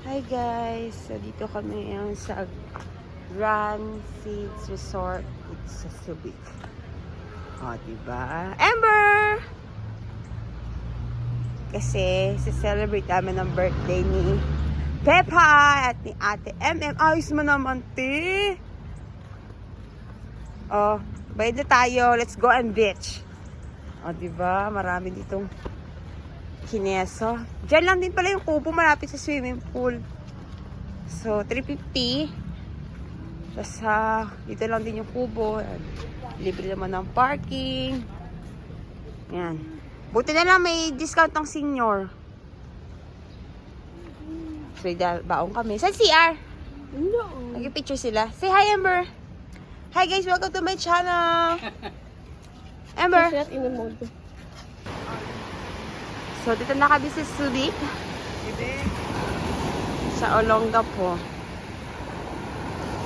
Hi guys! So dito kami ngayon sa Grand Seeds Resort dito sa Subic. O, diba? Amber! Kasi celebrate namin ng birthday ni Peppa at ni Ate MM. Ayos mo naman, te! O, bayad na tayo. Let's go and beach. O, diba? Marami ditong kineso. Diyan lang din pala yung kubo malapit sa swimming pool. So, 350. Tapos, dito lang din yung kubo. Libre naman ng parking. Yan. Buti na lang may discount ng senior. So, baong kami. Saan CR? No. Nag-picture sila. Say hi, Amber. Hi guys, welcome to my channel. Amber. So, dito na kami sa Subic. Sa Olongapo.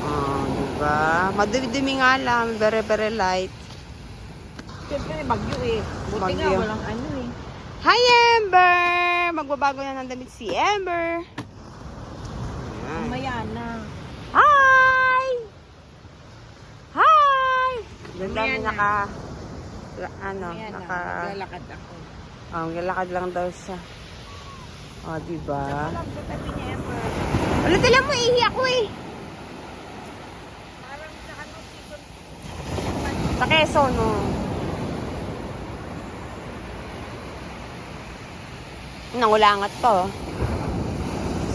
Oh, diba? Madumi-dumi nga lang. Very, very light. Siyempre, bagyo eh. Buti nga, Bagyo. walang ano eh. Hi, Amber! Magbabago na ng damit si Amber. Ayan. Mamaya na. Hi! Hi! Doon Mamaya kami na. naka... Maglalakad ako. Oh, galakad lang daw siya. Oh, diba? Alam ko tabi niya, Ember. Wala tala mo, ihi ako eh. Parang sa ano, season. Sa Quezon, no? Nangulangat pa, oh.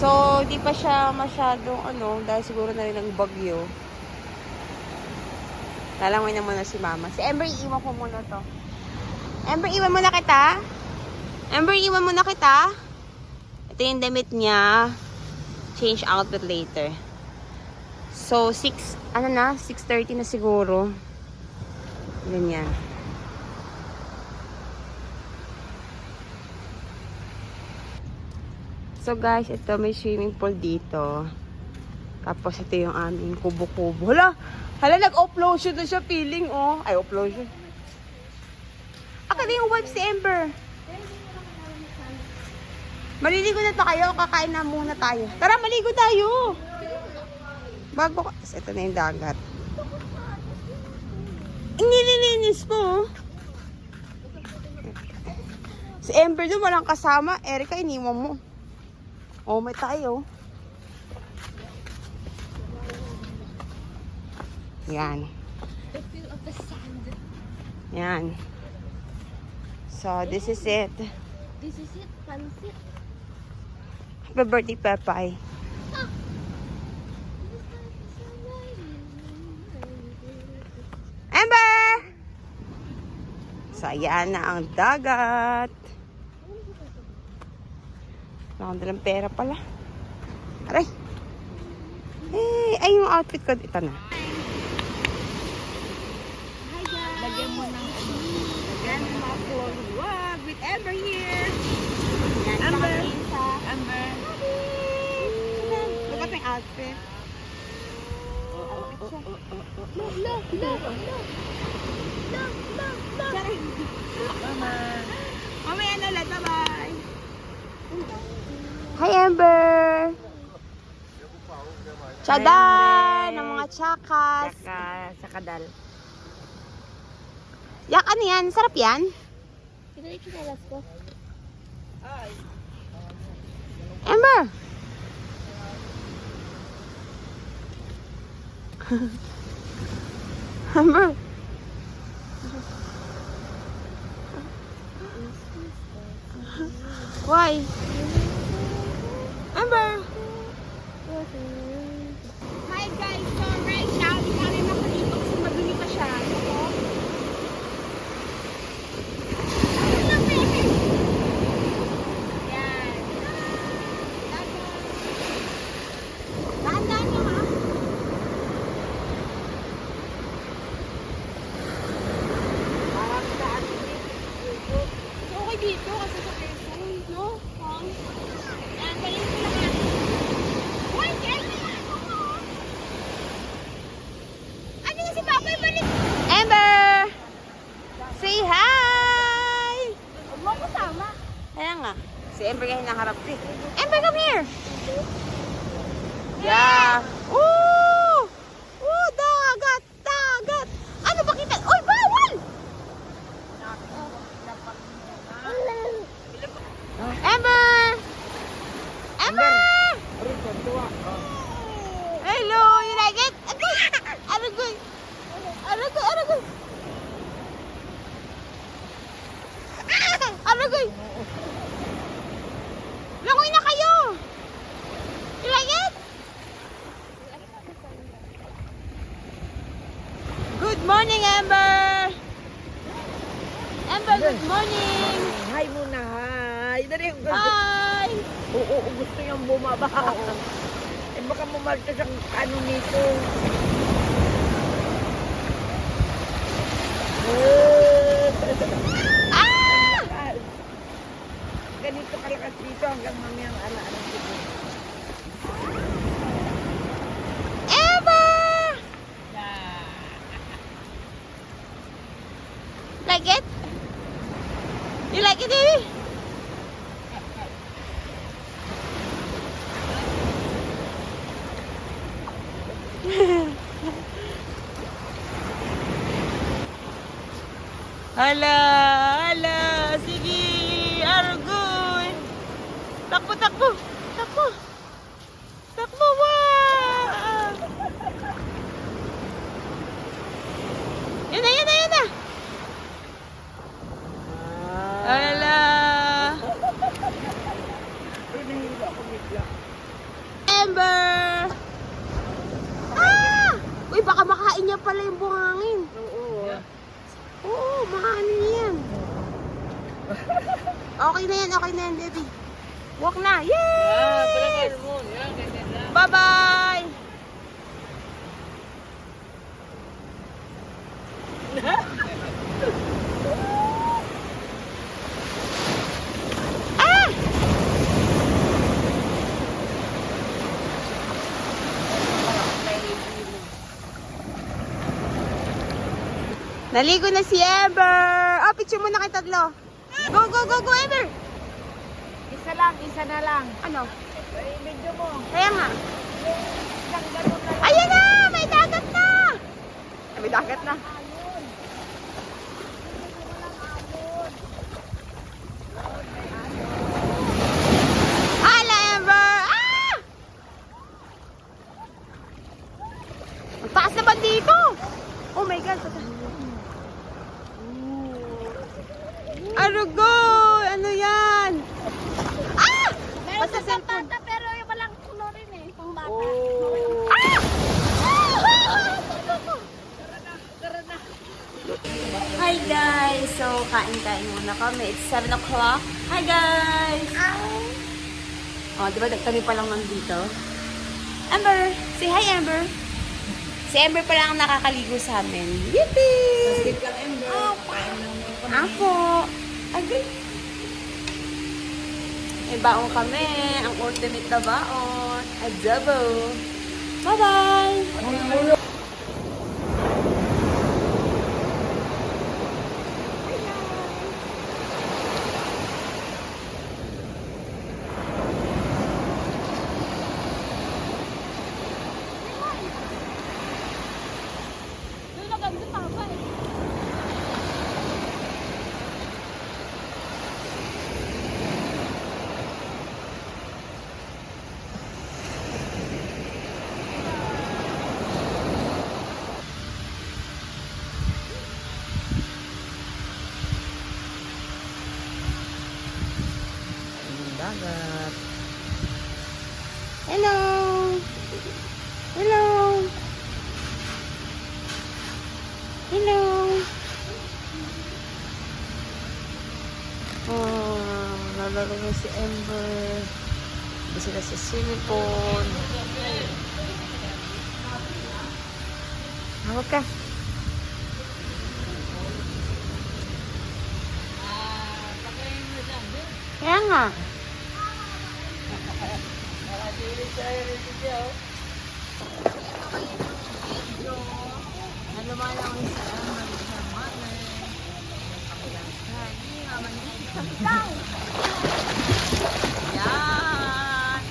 So, di pa siya masyadong, dahil siguro na rin ang bagyo. Lalangoy na muna si Mama. Si Amber, iiwan ko muna to. Amber, iwan muna kita. Amber, iwan muna kita. Ito yung damit niya. Change outfit later. So, 6:30 na siguro. Ganyan. So, guys, ito may swimming pool dito. Tapos, ito yung aming kubo-kubo. Hala, nag-uplosion na siya feeling, oh. Ay, uplosion. Aka na yung wife si Amber. Maliligo na to kayo. Kakain na muna tayo. Tara, maligo tayo. Bago ka. Ito na yung dagat. Ang nililinis po. Si Amber doon walang kasama. Erika, iniwan mo. Oh, may tayo. Yan. The feel of the sand. Yan. So, this is it. This is it, pansit. Happy birthday, Pepay. Amber! So, ayan na ang dagat. Nakadalang pera pala. Aray! Ay, yung outfit ko. Ito na. Hi guys. Lagyan mo ng lagyan mo mga floor. Wow, with Amber here. Yan, Amber. Amber. Look at my outfit. Mamaya na lang, bye. Hi, Amber! Tsadan! Ang mga tsakas. Sa kadal. Yak, ano yan? Sarap yan? Ito yung kinalas ko. Amber! Amber! Why? Amber! Hi guys, so right now, hindi kami makaligo kasi madumi pa siya. Yan. Dahan-dahan nyo ha. Parang daan dito. Okay dito kasi sa Quezon, no? Yan, balik ko lang. Uy, hinaharap eh. Ember, come here! Yeah! Ooh! Ooh, dagat! Dagat! Ano ba kita? Uy, bawal! Ember! Ember! Hello, you like it? Agoy! Aragoy! Aragoy! Aragoy! Aragoy! Langoy na kayo! You like it? Good morning, Amber! Amber, good morning! Hi muna, hi. Dali, Hi! oo, gusto niyang bumaba. Eh, baka mumaltas ang ano nito. Ah! Ganito kalakas dito hanggang mamayang ala-ala siguro. Amber! Like it? You like it, baby? Hala, hala, sige, Argoy. Takbo, takbo, takbo. Takbo, wow. Yan na, yan na, yan na. Hala. Pinahila ko bigla. Amber! Ah! Uy, baka makain niya pala yung buhangin. Oo. Oo, makaano niya yan. Okay na yan, baby. Walk na. Yay! mo. Yan, ganyan lang. Bye-bye! Ah! Naligo na si Amber! Oh, picture muna kay tatlo. Go, go, go, go, Amber! Isa na lang. Ano? Ay, medyo mo. Kaya nga. Isang ganun na lang. Ayan na! May dagat na! May dagat na. Hala, Amber! Ah! Ang taas naman dito! Oh my God! Arugoy! Ano yan? Ah! Meron Basta sa cellphone. bata pero yung walang kulo rin eh, pang bata. Oh. Ah! Hi guys! So, kain-kain muna kami. It's 7 o'clock. Hi guys! Oh, di ba kami pa lang nandito? Amber! Say hi, Amber! Si Amber pa lang ang nakakaligo sa amin. Yippee! Ako! Agay! May baon kami. Ang ultimate na baon. Adobo! Bye-bye! Doon na ganda pa ba eh. Dagat. Hello! Hello! Hello! Oh, lalaro na si Amber. Hindi sila sa swimming pool. Hawag ka. Kaya nga. Ano ba lang yung sa Amber sa mother? Hindi, maman. Yan.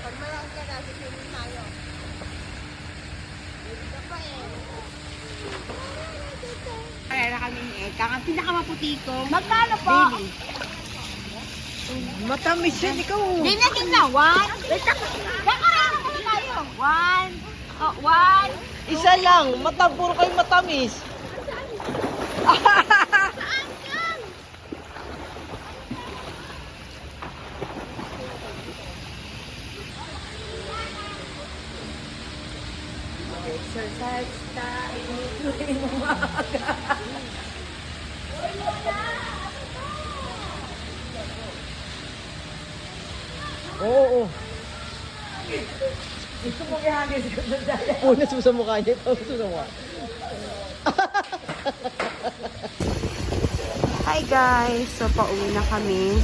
Pag malaki ka na, siswimming tayo. Hindi ka pa Kaya kami ni Eka. Ang pinakamaputi ko. Magkano po? Baby. Matamis yan, ikaw. Hindi na tingna. One. Nakaraan ko tayo. One. Oh, one. Isa lang, puro kayo matamis. Exercise tayo. Tuloy mo maaga. Oo. Gusto mo ihagis ko na daya. Punas mo sa mukha niya. Tapos sa mukha. Hi guys! So, pauwi na kami.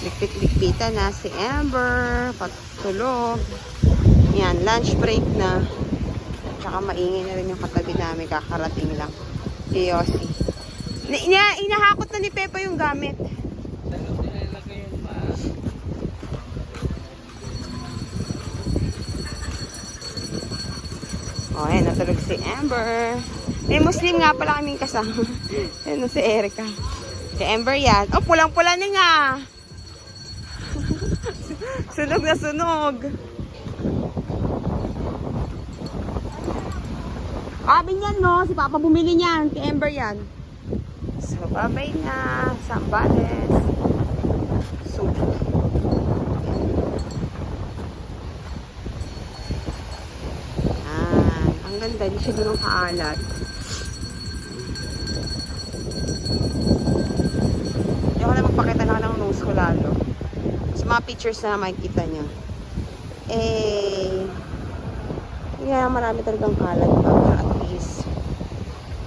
Likpit-likpitan na si Amber. Patulog. Yan, lunch break na. Tsaka maingay na rin yung katabi namin. Kakarating lang. Si Yossi. Inahakot na ni Pepa yung gamit. Oh, ayan, natulog si Amber. May Muslim nga pala kaming kasama. Ayan si Erica. Si Amber yan. Oh, pulang-pula na nga. Sunog na sunog. Amin yan, no? Si Papa bumili niyan. Kay Amber yan. So, babay na. Sambales. So, ang ganda. Di siya ganun kaalat. Hindi ako na magpakita na ng nose ko lalo. Sa mga pictures na makikita niya. Yeah, marami talagang kalat pa. Pero at least,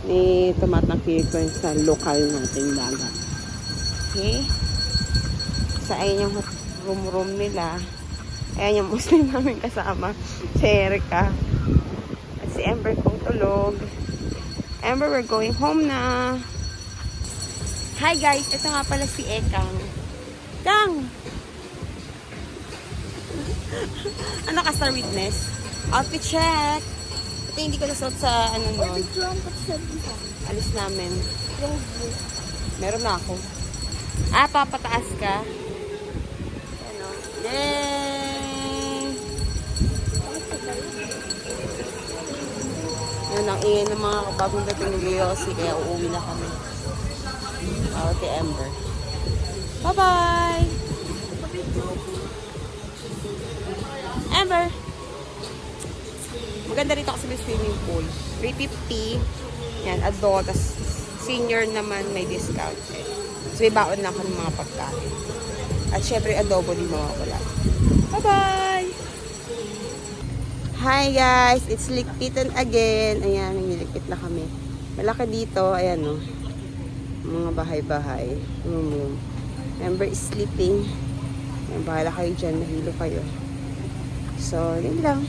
may tumatangkilik ko sa lokal nating dagat. Okay? Sa ayun yung room nila. Ayan yung Muslim namin kasama. Si Erica. At si Amber kong tulog. Amber, we're going home na. Hi guys, ito nga pala si Ekang. Kang! Ano ka, Star Witness? Outfit check! Ito hindi ko nasuot sa ano nun. Alis namin. Meron na ako. Papataas ka. Ano? Yay! Yan ang ingay ng mga bagong dating ni Yossi. Kaya uuwi na kami. Bawat kay Amber. Bye-bye! Amber! Maganda rito kasi may swimming pool. 350. Yan, adult. Tapos senior naman may discount. So may baon lang kami mga pagkain. At syempre adobo din mawawala. Bye-bye! Hi guys! It's Likpitan again. Ayan, nililikpit na kami. Malaki dito. Ayan o. Mga bahay-bahay. Amber is sleeping. Ayan, bahala kayo dyan. Nahilo kayo. So, yun lang.